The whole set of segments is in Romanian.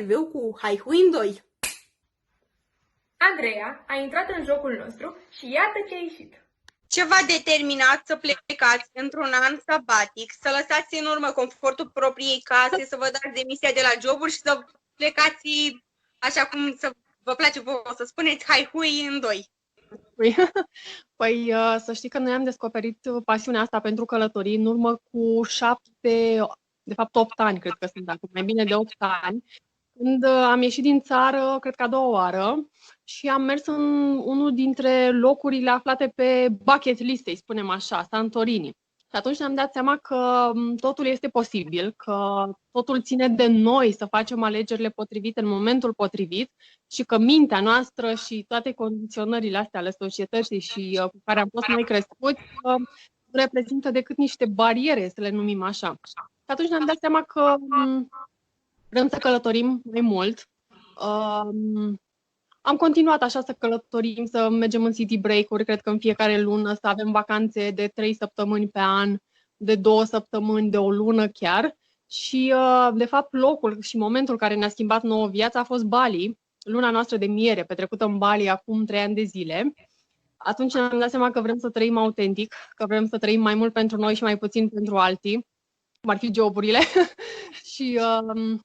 interviu cu Haihui în 2. Andreea a intrat în jocul nostru și iată ce a ieșit. Ce v-a determinat să plecați într-un an sabatic, să lăsați în urmă confortul propriei case, să vă dați demisia de la joburi și să plecați așa cum să vă place vouă, să spuneți Haihui în 2? Păi să știi că noi am descoperit pasiunea asta pentru călătorii în urmă cu 8 ani, cred că sunt acum, mai bine de 8 ani, când am ieșit din țară, cred că a doua oară, și am mers în unul dintre locurile aflate pe bucket list, să spunem așa, Santorini. Și atunci ne-am dat seama că totul este posibil, că totul ține de noi să facem alegerile potrivite în momentul potrivit și că mintea noastră și toate condiționările astea ale societății și cu care am fost noi crescuți nu reprezintă decât niște bariere, să le numim așa. Și atunci ne-am dat seama că vrem să călătorim mai mult. Am continuat așa să călătorim, să mergem în city break-uri, cred că în fiecare lună, să avem vacanțe de 3 săptămâni pe an, de 2 săptămâni, de o lună chiar. Și, de fapt, locul și momentul care ne-a schimbat nouă viața a fost Bali, luna noastră de miere, petrecută în Bali acum 3 ani de zile. Atunci ne-am dat seama că vrem să trăim autentic, că vrem să trăim mai mult pentru noi și mai puțin pentru alții, cum ar fi joburile. Și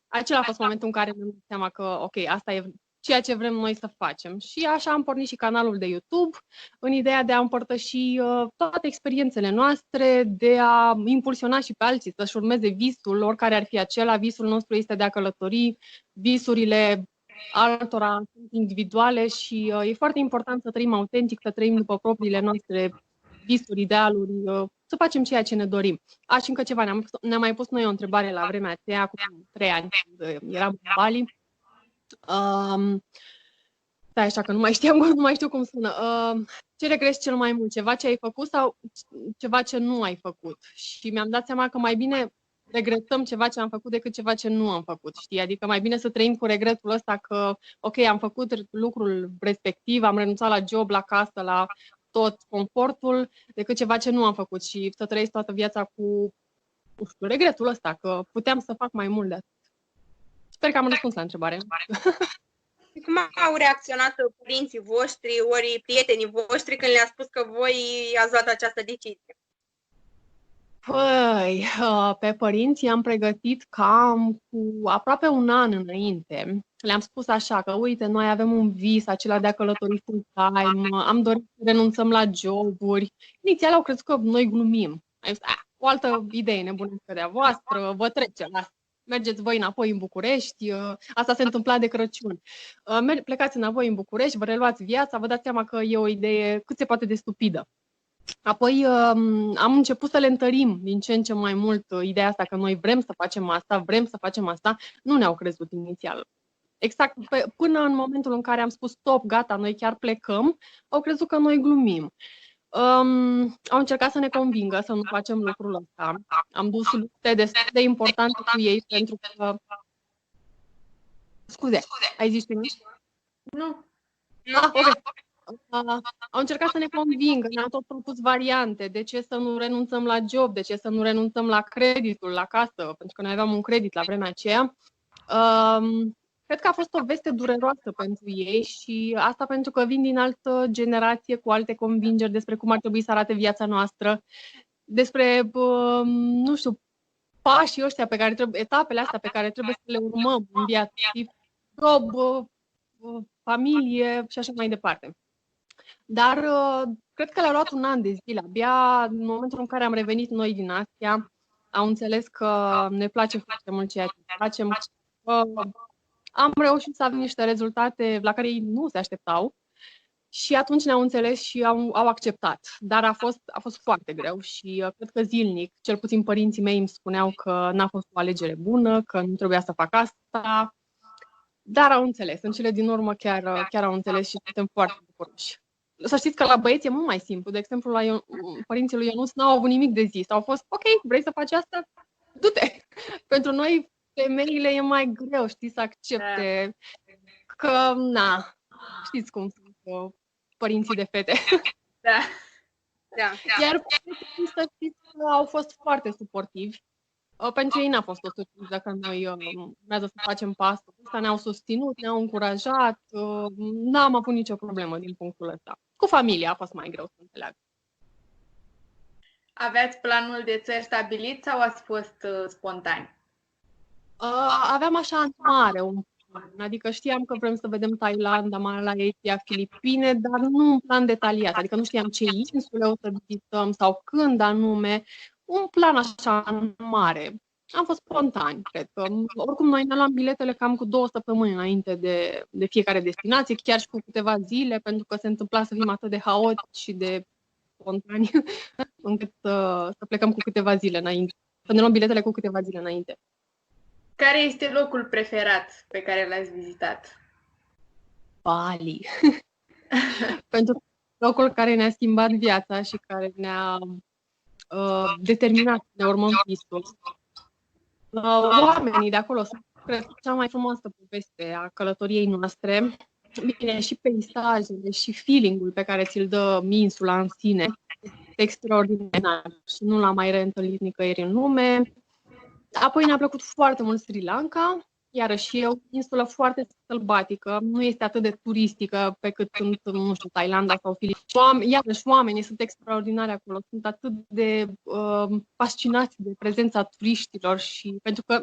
acela a fost momentul în care ne-am dat seama că, ok, asta e ceea ce vrem noi să facem. Și așa am pornit și canalul de YouTube, în ideea de a împărtăși toate experiențele noastre, de a impulsiona și pe alții să-și urmeze visul, oricare ar fi acela. Visul nostru este de a călători, visurile altora sunt individuale și e foarte important să trăim autentic, să trăim după propriile noastre visuri, idealuri, să facem ceea ce ne dorim. Și încă ceva, ne-am mai pus noi o întrebare la vremea aceea, acum 3 ani, când eram în Bali. Stai așa că nu mai știu cum sună. Ce regreți cel mai mult? Ceva ce ai făcut sau ceva ce nu ai făcut? Și mi-am dat seama că mai bine regretăm ceva ce am făcut decât ceva ce nu am făcut, știi? Adică mai bine să trăim cu regretul ăsta că, ok, am făcut lucrul respectiv, am renunțat la job, la casă, la tot confortul, decât ceva ce nu am făcut și să trăiesc toată viața cu, nu știu, regretul ăsta, că puteam să fac mai mult de atât. Sper că am răspuns la întrebare. Cum au reacționat părinții voștri, ori prietenii voștri când le-a spus că voi ați luat această decizie? Păi, pe părinți i-am pregătit cam cu aproape un an înainte. Le-am spus așa că, uite, noi avem un vis, acela de a călători full-time, am dorit să renunțăm la joburi. Inițial au crezut că noi glumim. Am zis, o altă idee nebunească de-a voastră, vă trece, lasă. Mergeți voi înapoi în București, asta se întâmpla de Crăciun. Plecați înapoi în București, vă reluați viața, vă dați seama că e o idee cât se poate de stupidă. Apoi am început să le întărim din ce în ce mai mult ideea asta că noi vrem să facem asta, nu ne-au crezut inițial. Exact, până în momentul în care am spus stop, gata, noi chiar plecăm, au crezut că noi glumim. Au încercat să ne convingă să nu facem lucrul ăsta. Am dus lupte destul de importante cu ei pentru că... Scuze, ai zis ceva? Nu. Okay. Au încercat să ne convingă, ne-au tot propus variante. De ce să nu renunțăm la job? De ce să nu renunțăm la creditul, la casă? Pentru că noi aveam un credit la vremea aceea. Cred că a fost o veste dureroasă pentru ei și asta pentru că vin din altă generație cu alte convingeri despre cum ar trebui să arate viața noastră, despre, nu știu, pașii ăștia pe care trebuie, etapele astea pe care trebuie să le urmăm în viață, job, familie și așa mai departe. Dar cred că le-a luat un an de zile. Abia în momentul în care am revenit noi din Asia, au înțeles că ne place foarte mult ceea ce facem. Am reușit să avem niște rezultate la care ei nu se așteptau și atunci ne-au înțeles și au acceptat. Dar a fost foarte greu și cred că zilnic, cel puțin părinții mei îmi spuneau că n-a fost o alegere bună, că nu trebuia să fac asta, dar au înțeles. În cele din urmă chiar au înțeles și suntem foarte bucuroși. Să știți că la băieți e mult mai simplu. De exemplu, la părinții lui Ionuț n-au avut nimic de zis. Au fost, ok, vrei să faci asta? Du-te! Pentru noi, femeile, e mai greu, știi, să accepte că, știți cum sunt părinții de fete. Da. Iar să știți că au fost foarte suportivi. Pentru ei n-a fost o surpriză că noi urmează să facem pasul ăsta, ne-au susținut, ne-au încurajat, n-am avut nicio problemă din punctul ăsta. Cu familia a fost mai greu să înțeleagă. Aveați planul de țări stabilit sau ați fost spontani? Aveam așa în mare un plan, adică știam că vrem să vedem Thailanda, Malaysia, Filipine, dar nu un plan detaliat, adică nu știam ce insule o să vizităm sau când anume, un plan așa în mare. Am fost spontani, cred că. Oricum, noi ne luam biletele cam cu 2 săptămâni înainte de fiecare destinație, chiar și cu câteva zile, pentru că se întâmpla să fim atât de haotici și de spontani, încât să plecăm cu câteva zile înainte. Să ne luăm biletele cu câteva zile înainte. Care este locul preferat pe care l-ați vizitat? Bali. Pentru că locul care ne-a schimbat viața și care ne-a determinat să ne urmăm visul. Oamenii de acolo sunt, cred, cea mai frumoasă poveste a călătoriei noastre. Bine, și peisajele și feeling-ul pe care ți-l dă insula în sine este extraordinar și nu l-am mai reîntâlnit nicăieri în lume. Apoi ne-a plăcut foarte mult Sri Lanka, iarăși e o insulă foarte sălbatică, nu este atât de turistică pe cât sunt, nu știu, Thailanda sau Filipine. Iarăși oamenii sunt extraordinari acolo, sunt atât de fascinați de prezența turiștilor și pentru că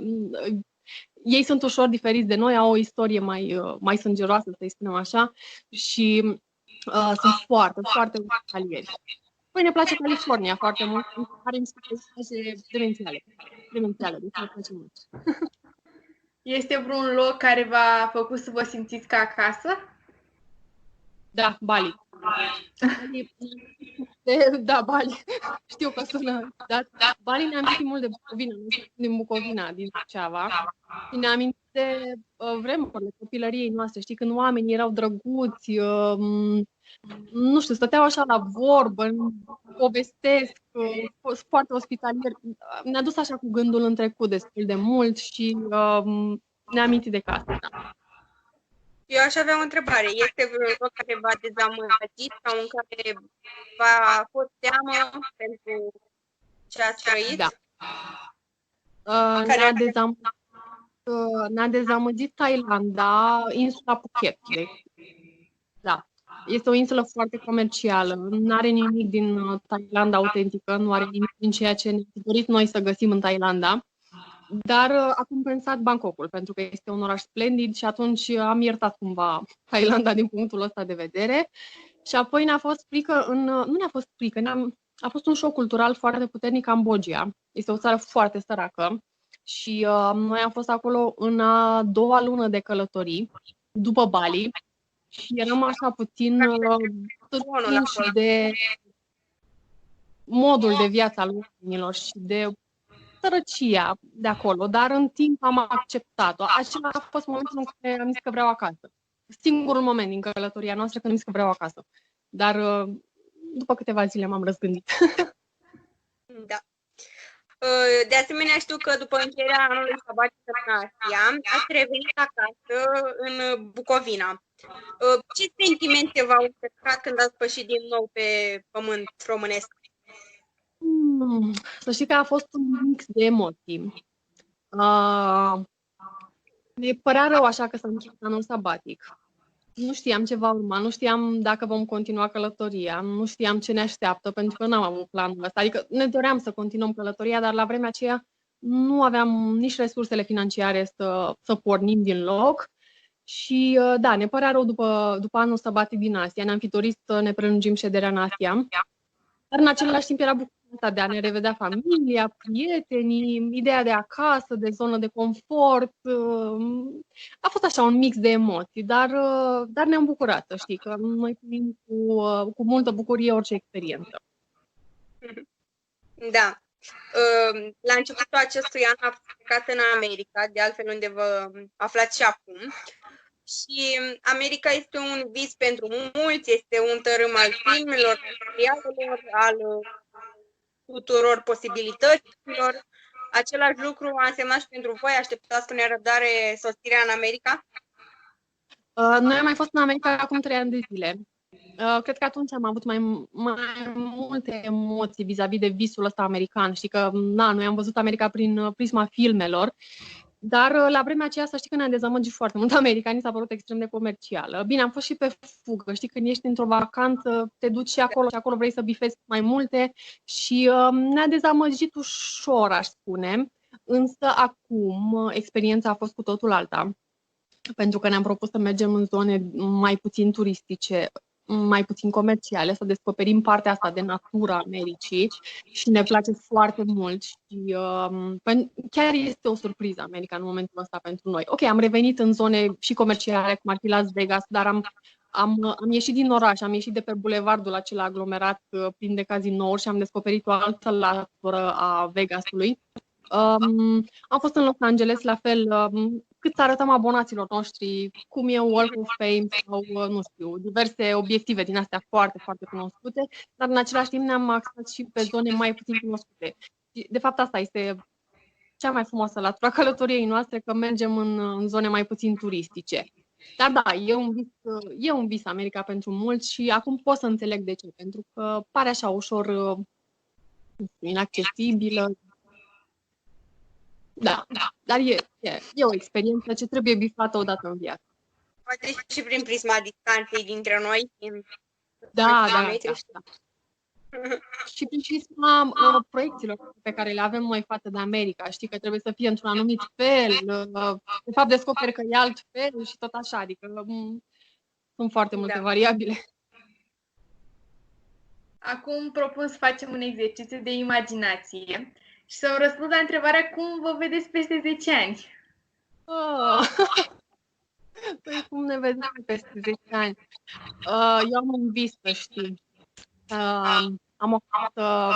ei sunt ușor diferiți de noi, au o istorie mai sângeroasă, să-i spunem așa, și sunt foarte, foarte italieni. Păi ne place California foarte mult, are niște peisaje demențiale, deci ne place mult. Este vreun loc care v-a făcut să vă simțiți ca acasă? Da, Bali. Da, Bali. Știu că sună, dar Bali ne-a amintit mult de Bucovina, din Bucovina, din Suceava. Și ne-a amintit de vremurile copilăriei noastre, știi, când oamenii erau drăguți, nu știu, stăteau așa la vorbă, povestesc, fost foarte ospitalieri. Ne-a dus așa cu gândul în trecut destul de mult și ne-a amintit de casă. Da. Eu aș avea o întrebare. Este vreun loc care v-a dezamăgit sau în care v-a fost teamă pentru ce ați trăit? Da. Ne-a dezamăgit Thailanda, insula Phuket. Da. Este o insulă foarte comercială, nu are nimic din Thailanda autentică, nu are nimic din ceea ce ne-am dorit noi să găsim în Thailanda. Dar a compensat Bangkokul, pentru că este un oraș splendid și atunci am iertat cumva Thailanda din punctul ăsta de vedere. Și apoi ne-a fost frică, nu ne-a fost frică, a fost un șoc cultural foarte puternic Cambodgia. Este o țară foarte săracă și noi am fost acolo în a doua lună de călătorii, după Bali, și eram așa puțin surprinși de modul de viață al oamenilor și de sărăcia de acolo, dar în timp am acceptat-o. Acela a fost momentul în care am zis că vreau acasă. Singurul moment din călătoria noastră când am zis că vreau acasă. Dar după câteva zile m-am răzgândit. Da. De asemenea, știu că după încheierea anului sabatic în Asia, ați revenit acasă în Bucovina. Ce sentimente v-au încercat când ați pășit din nou pe pământ românesc? Să știi că a fost un mix de emoții. Ne părea rău așa că s-a încheiat anul sabatic. Nu știam ce va urma, nu știam dacă vom continua călătoria, nu știam ce ne așteaptă, pentru că n-am avut planul ăsta. Adică ne doream să continuăm călătoria, dar la vremea aceea nu aveam nici resursele financiare să pornim din loc. Și da, ne părea rău după anul sabatic din Asia. Ne-am fi dorit să ne prelungim șederea în Asia. Dar în același timp era bucuria de a ne revedea familia, prietenii, ideea de acasă, de zonă de confort. A fost așa un mix de emoții, dar ne-am bucurat, să știi, că noi primim cu multă bucurie orice experiență. Da. La începutul acestui an am plecat în America, de altfel unde vă aflați și acum. Și America este un vis pentru mulți, este un tărâm al filmelor, materialelor, al tuturor posibilităților. Același lucru a însemnat și pentru voi? Așteptați cu nerăbdare sosirea în America? Noi am mai fost în America acum 3 ani de zile Cred că atunci am avut mai multe emoții vis-a-vis de visul ăsta american. Știi că, noi am văzut America prin prisma filmelor, dar la vremea aceea să știi că ne-a dezamăgit foarte mult. Americanii s-a părut extrem de comercială. Bine, am fost și pe fugă. Știi, când ești într-o vacanță, te duci și acolo vrei să bifezi mai multe și ne-a dezamăgit ușor, aș spune. Însă acum experiența a fost cu totul alta, pentru că ne-am propus să mergem în zone mai puțin turistice, mai puțin comerciale, să descoperim partea asta de natura Americii și ne place foarte mult și chiar este o surpriză America în momentul ăsta pentru noi. Ok, am revenit în zone și comerciale, cum ar fi Las Vegas, dar am ieșit din oraș, am ieșit de pe bulevardul acela aglomerat plin de cazinouri și am descoperit o altă latură a Vegasului. Am fost în Los Angeles, la fel, cât să arătăm abonaților noștri cum e Walk of Fame sau, nu știu, diverse obiective din astea foarte, foarte cunoscute, dar în același timp ne-am axat și pe zone mai puțin cunoscute. De fapt, asta este cea mai frumoasă latură a călătoriei noastre, că mergem în zone mai puțin turistice. Dar da, e un vis America pentru mulți și acum pot să înțeleg de ce, pentru că pare așa ușor inaccesibilă. Da, dar e o experiență ce trebuie bifată odată în viață. Poate și prin prisma distanței dintre noi. Da. Și prin prisma proiecțiilor pe care le avem noi față de America. Știi că trebuie să fie într-un anumit fel, de fapt descoperi că e alt fel și tot așa, adică sunt foarte multe variabile. Acum propun să facem un exercițiu de imaginație și să-mi răspund la întrebarea cum vă vedeți peste 10 ani. Păi cum ne vedem peste 10 ani? Eu am un vis, să știi. Am o casă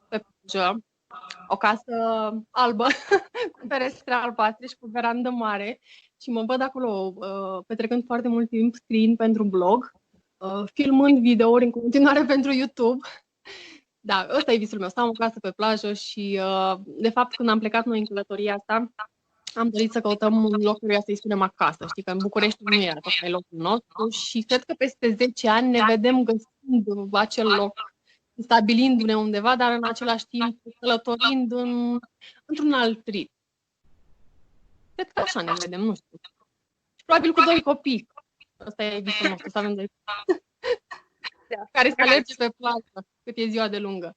pe plajă, o casă albă, cu ferestre albastre și cu verandă mare și mă văd acolo petrecând foarte mult timp screen pentru blog, filmând videouri în continuare pentru YouTube. Da, ăsta e visul meu, să am o casă pe plajă și, de fapt, când am plecat noi în călătoria asta, am dorit să căutăm un loc căruia să-i spunem acasă. Știi că în București nu era tocmai locul nostru și cred că peste 10 ani ne vedem găsind acel loc, stabilindu-ne undeva, dar în același timp călătorind într-un alt ritm. Cred că așa ne vedem, nu știu. Și probabil cu 2 copii. Ăsta e visul nostru, să avem 2 copii. Care să alerge pe plajă cât e ziua de lungă.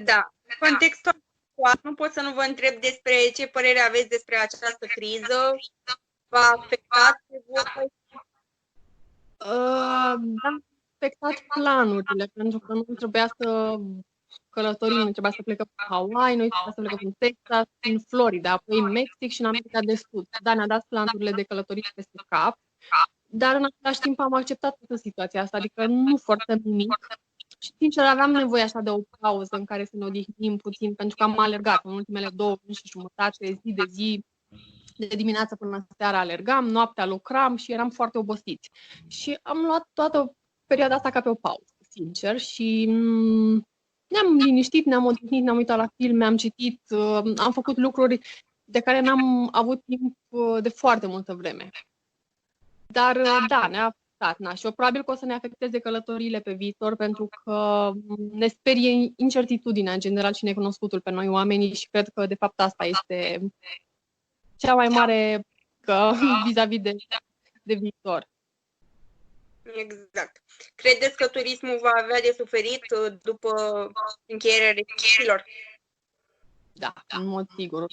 Da. În contextul actual, nu pot să nu vă întreb despre ce părere aveți despre această criză. V-a afectat pe voi? Da, afectat planurile, pentru că nu trebuia să călătorim, noi trebuia să plecăm în Hawaii, noi trebuia să plecăm în Texas, în Florida, apoi în Mexic și în America de Sud. Da, ne-a dat planurile de călătorie peste cap, dar în același timp am acceptat toată situația asta, adică nu forțăm nimic. Și sincer aveam nevoie așa de o pauză în care să ne odihnim puțin, pentru că am alergat în ultimele 2 luni și jumătate, zi de zi, de dimineață până seara alergam, noaptea lucram și eram foarte obosiți. Și am luat toată perioada asta ca pe o pauză, sincer, și ne-am liniștit, ne-am odihnit, ne-am uitat la filme, am citit, am făcut lucruri de care n-am avut timp de foarte multă vreme. Dar da, ne-a afectat, și eu probabil că o să ne afecteze călătoriile pe viitor, pentru că ne sperie incertitudinea în general și necunoscutul pe noi oamenii și cred că de fapt asta este cea mai mare vis-a-vis de viitor. Exact. Credeți că turismul va avea de suferit după încheierea restricțiilor? Da, în mod sigur.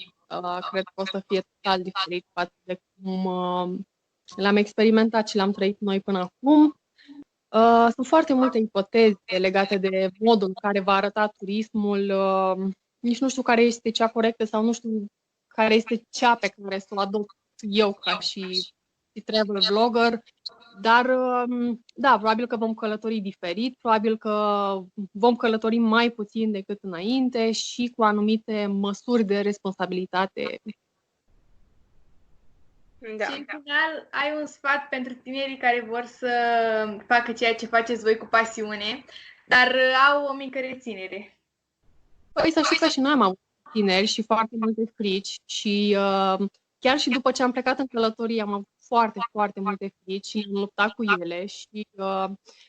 Cred că o să fie total diferit față de cum l-am experimentat și l-am trăit noi până acum. Sunt foarte multe ipoteze legate de modul în care va arăta turismul. Nici nu știu care este cea corectă sau nu știu care este cea pe care să o adopt eu ca și travel blogger. Dar, da, probabil că vom călători diferit, probabil că vom călători mai puțin decât înainte și cu anumite măsuri de responsabilitate. Da. Și în final, ai un sfat pentru tinerii care vor să facă ceea ce faceți voi cu pasiune, dar au o mică reținere? Păi să știu că și noi am avut tineri și foarte multe frici și chiar și după ce am plecat în călătorie am avut foarte, foarte multe frici și am luptat cu ele și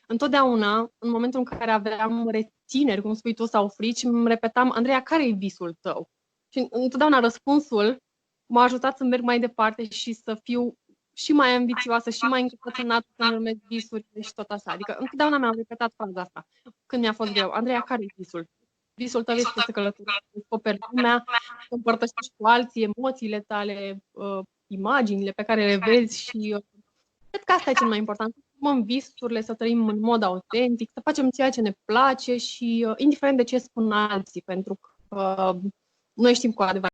întotdeauna, în momentul în care aveam rețineri, cum spui tu, sau frici, îmi repetam, Andreea, care e visul tău? Și întotdeauna răspunsul m-a ajutat să merg mai departe și să fiu și mai ambițioasă și mai încăpățânată să-mi urmez visurile și tot așa. Adică întotdeauna mi-am repetat fraza asta când mi-a fost greu. Andreea, care e visul? Visul tău este să călătorești, să descoperi lumea, să împărtășești cu alții emoțiile tale, imaginile pe care le vezi și cred că asta e cel mai important. Să urmăm visurile, să trăim în mod autentic, să facem ceea ce ne place și indiferent de ce spun alții, pentru că noi știm cu adevărat